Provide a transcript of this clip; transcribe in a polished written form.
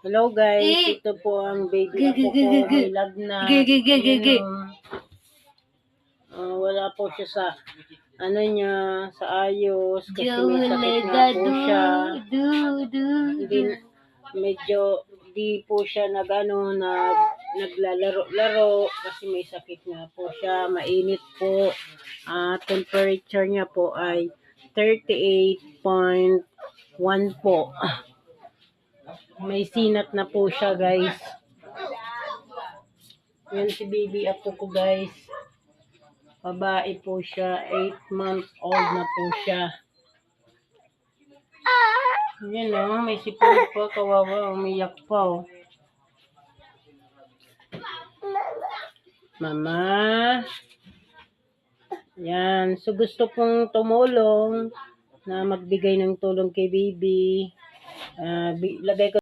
Hello guys, ito po ang baby ako po, may lagnat. Wala po siya sa niya, sa ayos kasi may sakit nga po siya. Hindi, medyo di po siya naglalaro-laro kasi may sakit nga po siya, mainit po. Temperature niya po ay 38.1 po. May sinat na po siya guys. Yan si baby apo ko guys. Babae po siya, 8 months old na po siya. Yan o, may sipon pa, kawawa, umiyak pa o. Mama. Yan, so gusto pong tumulong na magbigay ng tulong kay baby. Lagay ko